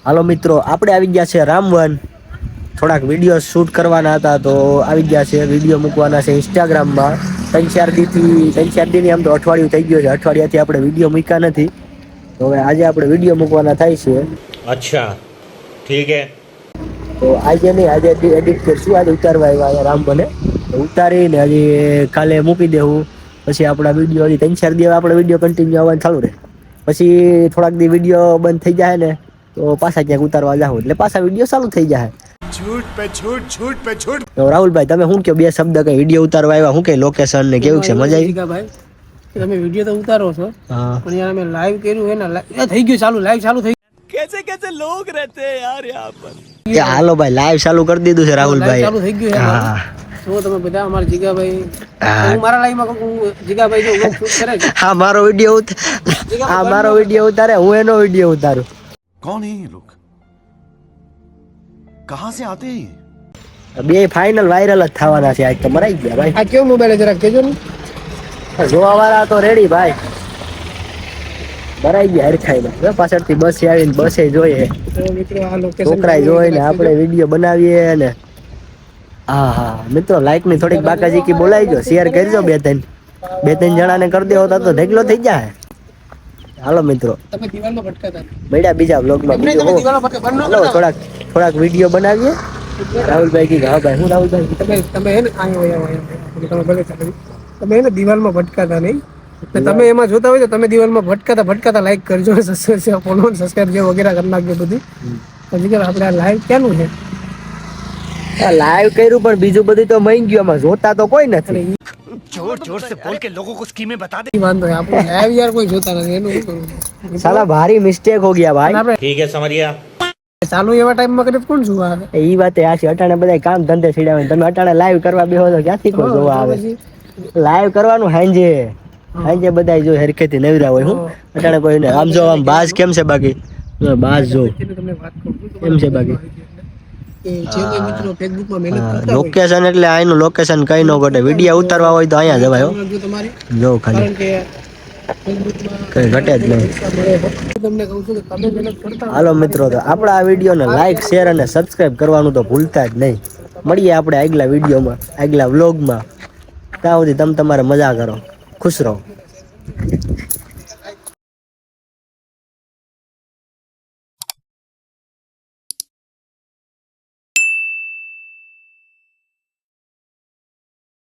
હાલો મિત્રો, આપણે આવી ગયા છે રામવન. થોડાક વિડીયો શૂટ કરવાના હતા તો આવી ગયા છે. વિડીયો મૂકવાના છે ઇન્સ્ટાગ્રામમાં. 3-4 દી ની આમ તો અઠવાડિયું થઈ ગયું છે. અઠવાડિયાથી આપણે વિડીયો મૂક્યા નથી. તો હવે આજે આપણે વિડીયો મૂકવાના થાય છે. અચ્છા, ઠીક હે. તો આજે નહીં, આજે એડિટ કરશું. આજે ઉતારવા આવ્યા રામવને. ઉતારીને હજી કાલે મૂકી દેવું. પછી આપણા વિડીયો હજી 3-4 દી આપણે વિડીયો કન્ટિન્યુ આવવાનું ચાલુ રહે. પછી થોડાક દી વિડીયો બંધ થઈ જાય ને તો પાછા ક્યાંક ઉતારવા જાવ એટલે પાછા વિડીયો ચાલુ થઈ જાય. झूठ पे झूठ, झूठ पे झूठ. તો રાહુલભાઈ, તમે શું કહો? બે શબ્દ કઈ વિડીયો ઉતારવા આવ્યા, શું કઈ લોકેશન ને કેવું છે? મજા આવી? ભાઈ, તમે વિડીયો તો ઉતારો છો, હા, પણ યાર અમે લાઈવ કર્યું હે ને, થઈ ગયું ચાલુ, લાઈવ ચાલુ થઈ कैसे कैसे लोग रहते हैं यार यहाँ पर. એ હાલો ભાઈ, લાઈવ ચાલુ કરી દીધું છે રાહુલભાઈ. ચાલુ થઈ ગયું હે. હા તો તમે બધા અમારા જીગાભાઈ, હા. હું મારા લાઈવમાં કહું જીગાભાઈ જો વ્લોગ શૂટ કરે છે. હા, મારો વિડીયો હા, મારો વિડીયો ઉતારે, હું એનો વિડીયો ઉતારું. कौन है ये लोग? कहाँ से आते हैं? બે ફાઇનલ વાયરલ જ થવાના છે આજ તો. મરાઈ ગયા ભાઈ. આ કેવો મોબાઈલ જરાક કહેજો ને. જોવા વાળા તો રેડી ભાઈ. મરાઈ ગયા હરખાઈ. પાછળથી બસ આવીને બસે જોઈએ, તો મિત્રો આ લોકેશન છોકરા જોઈએ ને આપણે વિડીયો બનાવીએ ને. હા હા મિત્રો, લાઈક ની થોડીક બાકાજીકી બોલાવી, શેર કરજો. બે ત્રણ જણાને કરી દેવો તો ઢેકલો થઈ જાય. હાલો મિત્રો, તમે દિવાલમાં ભટકાતા મળ્યા બીજા બ્લોગમાં. તમે બીજું દિવાલમાં ભટકા બંધ ન હાલો કરતા. થોડાક વિડીયો બનાવીએ. રાહુલભાઈ કી હા ભાઈ, હું રાહુલભાઈ તમે હે ને તમે ભલે ચાલો. તમે હે ને દિવાલમાં ભટકાતા નહીં. ને તમે એમાં જોતા હોય તો તમે દિવાલમાં ભટકાતા લાઈક કરજો, ફોલો સબસ્ક્રાઇબ જે વગેરે કરી નાખજો બધું. પછી કે આપણે આ લાઈવ ક્યાંનું છે? લાઈવ કર્યું પણ બીજું બધું તો મઈ ગયું, એમાં જોતા તો કોઈ નથી. जोर जोर से बोल के लोगों को स्कीमें बता दे. વાંધો નહીં, આપણે લાઈવ યાર કોઈ જોતા નથી, એનું શું કરવું? સાલા ભારી મિસ્ટેક હો ગયા ભાઈ. આપણે ठीक है, समझ गया. ચાલુ એવા ટાઈમમાં કરે તો કોણ જોવા આવે? એ વાત આ છે. અટાણે બધા કામ ધંધે સીડ્યા હોય, તમે અટાણે લાઈવ કરવા બેહો તો ક્યાંથી કોઈ જોવા આવે? લાઈવ કરવાનું હાંજે બધા જો હરખેથી નવરા હોય. હું અટાણે કોઈ ને આમ જો આમ બાજ કેમ છે? બાકી બાજ જો તમને વાત કરું કેમ છે બાકી. કે જે કોઈ મિત્રો ફેસબુકમાં મહેનત કરતા હોય, લોકેશન એટલે આનું લોકેશન કઈ ન ઘટે. વિડીયો ઉતારવા હોય તો અહીંયા જવાય. હો જો તમારે જો ખાલી કારણ કે ફેસબુકમાં કઈ ઘટે જ નહીં. તમને કહું છું કે તમે મહેનત કરતા હાલો મિત્રો, તો આપણા આ વિડીયોને લાઈક, શેર અને સબસ્ક્રાઇબ કરવાનું તો ભૂલતા જ નહીં. મળીએ આપણે આગલા વિડીયોમાં, આગલા વ્લોગમાં. ત્યાં સુધી તમે તમારે મજા કરો, ખુશ રહો.